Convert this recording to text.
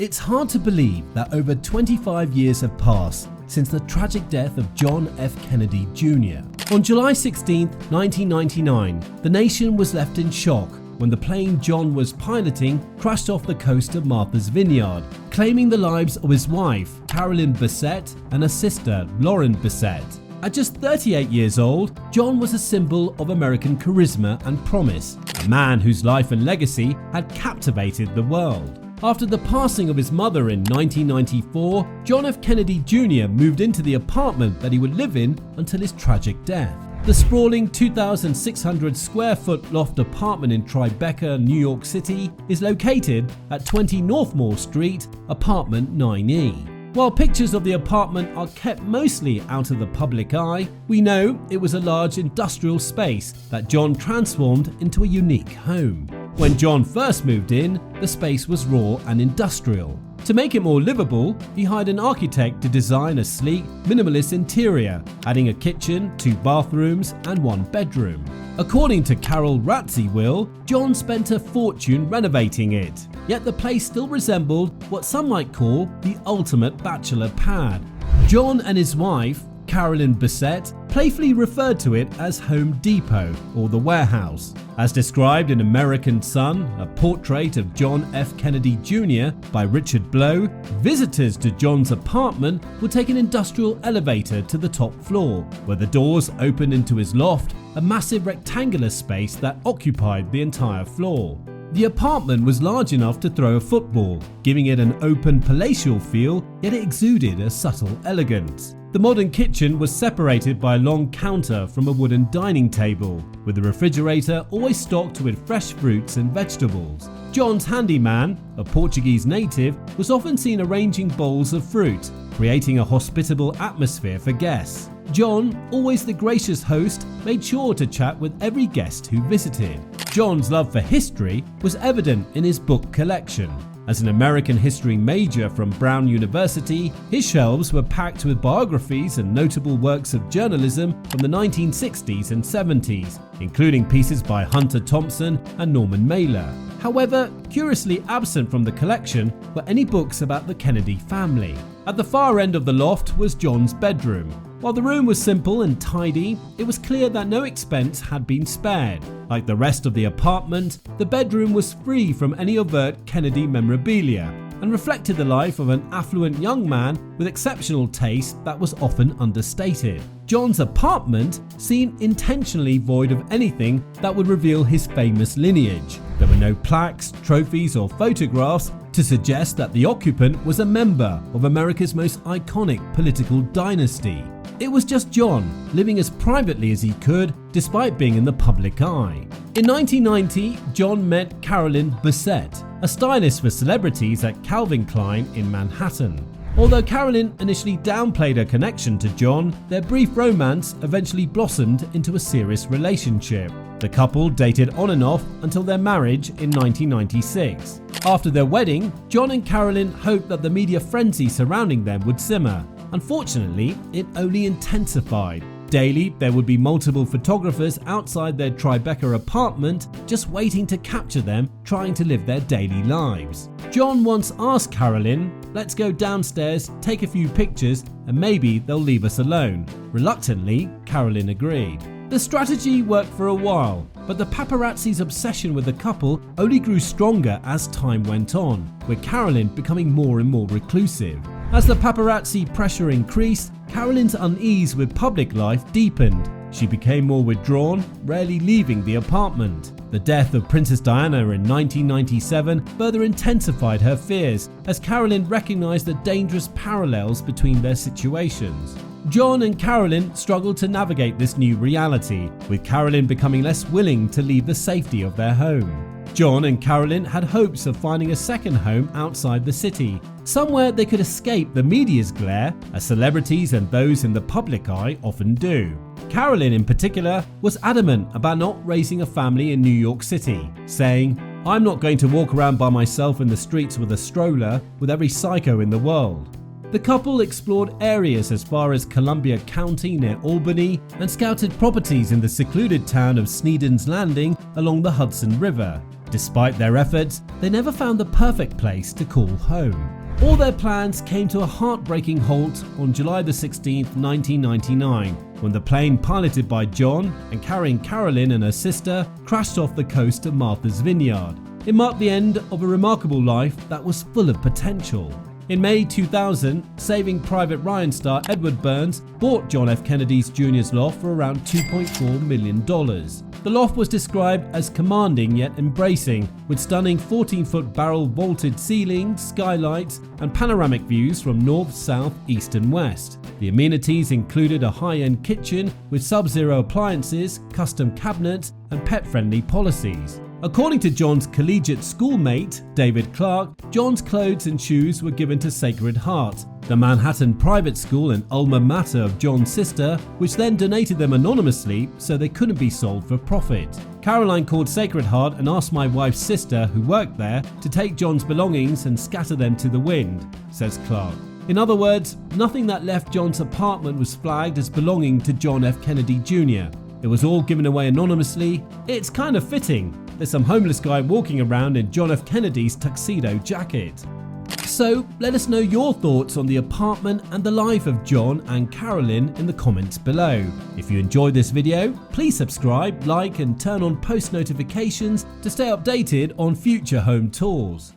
It's hard to believe that over 25 years have passed since the tragic death of John F. Kennedy Jr. On July 16, 1999, the nation was left in shock when the plane John was piloting crashed off the coast of Martha's Vineyard, claiming the lives of his wife, Carolyn Bessette, and her sister, Lauren Bessette. At just 38 years old, John was a symbol of American charisma and promise, a man whose life and legacy had captivated the world. After the passing of his mother in 1994, John F. Kennedy Jr. moved into the apartment that he would live in until his tragic death. The sprawling 2,600 square foot loft apartment in Tribeca, New York City is located at 20 Northmore Street, apartment 9E. While pictures of the apartment are kept mostly out of the public eye, we know it was a large industrial space that John transformed into a unique home. When John first moved in, the space was raw and industrial. To make it more livable, he hired an architect to design a sleek, minimalist interior, adding a kitchen, 2 bathrooms, and 1 bedroom. According to Carol Ratzie's will, John spent a fortune renovating it, yet the place still resembled what some might call the ultimate bachelor pad. John and his wife, Carolyn Bessette, playfully referred to it as Home Depot or the warehouse. As described in American Son, a portrait of John F. Kennedy Jr. by Richard Blow, visitors to John's apartment would take an industrial elevator to the top floor, where the doors opened into his loft, a massive rectangular space that occupied the entire floor. The apartment was large enough to throw a football, giving it an open palatial feel, yet it exuded a subtle elegance. The modern kitchen was separated by a long counter from a wooden dining table, with the refrigerator always stocked with fresh fruits and vegetables. John's handyman, a Portuguese native, was often seen arranging bowls of fruit, creating a hospitable atmosphere for guests. John, always the gracious host, made sure to chat with every guest who visited. John's love for history was evident in his book collection. As an American history major from Brown University, his shelves were packed with biographies and notable works of journalism from the 1960s and 70s, including pieces by Hunter Thompson and Norman Mailer. However, curiously absent from the collection were any books about the Kennedy family. At the far end of the loft was John's bedroom. While the room was simple and tidy, it was clear that no expense had been spared. Like the rest of the apartment, the bedroom was free from any overt Kennedy memorabilia and reflected the life of an affluent young man with exceptional taste that was often understated. John's apartment seemed intentionally void of anything that would reveal his famous lineage. There were no plaques, trophies, or photographs to suggest that the occupant was a member of America's most iconic political dynasty. It was just John, living as privately as he could despite being in the public eye. In 1990, John met Carolyn Bessette, a stylist for celebrities at Calvin Klein in Manhattan. Although Carolyn initially downplayed her connection to John, their brief romance eventually blossomed into a serious relationship. The couple dated on and off until their marriage in 1996. After their wedding, John and Carolyn hoped that the media frenzy surrounding them would simmer. Unfortunately, it only intensified. Daily, there would be multiple photographers outside their Tribeca apartment just waiting to capture them trying to live their daily lives. John once asked Carolyn, "Let's go downstairs, take a few pictures, and maybe they'll leave us alone." Reluctantly, Carolyn agreed. The strategy worked for a while, but the paparazzi's obsession with the couple only grew stronger as time went on, with Carolyn becoming more and more reclusive. As the paparazzi pressure increased, Carolyn's unease with public life deepened. She became more withdrawn, rarely leaving the apartment. The death of Princess Diana in 1997 further intensified her fears, as Carolyn recognized the dangerous parallels between their situations. John and Carolyn struggled to navigate this new reality, with Carolyn becoming less willing to leave the safety of their home. John and Carolyn had hopes of finding a second home outside the city, somewhere they could escape the media's glare, as celebrities and those in the public eye often do. Carolyn in particular was adamant about not raising a family in New York City, saying, "I'm not going to walk around by myself in the streets with a stroller with every psycho in the world." The couple explored areas as far as Columbia County near Albany and scouted properties in the secluded town of Sneden's Landing along the Hudson River. Despite their efforts, they never found the perfect place to call home. All their plans came to a heartbreaking halt on July 16, 1999, when the plane piloted by John and carrying Carolyn and her sister crashed off the coast of Martha's Vineyard. It marked the end of a remarkable life that was full of potential. In May 2000, Saving Private Ryan star Edward Burns bought John F. Kennedy Jr.'s loft for around $2.4 million. The loft was described as commanding yet embracing, with stunning 14-foot barrel vaulted ceilings, skylights, and panoramic views from north, south, east, and west. The amenities included a high-end kitchen with sub-zero appliances, custom cabinets, and pet-friendly policies. According to John's collegiate schoolmate, David Clark, John's clothes and shoes were given to Sacred Heart, the Manhattan private school and alma mater of John's sister, which then donated them anonymously so they couldn't be sold for profit. Caroline called Sacred Heart and asked my wife's sister, who worked there, to take John's belongings and scatter them to the wind, says Clark. In other words, nothing that left John's apartment was flagged as belonging to John F. Kennedy Jr. It was all given away anonymously. It's kind of fitting. There's some homeless guy walking around in John F. Kennedy's tuxedo jacket. So let us know your thoughts on the apartment and the life of John and Carolyn in the comments below. If you enjoyed this video, please subscribe, like, and turn on post notifications to stay updated on future home tours.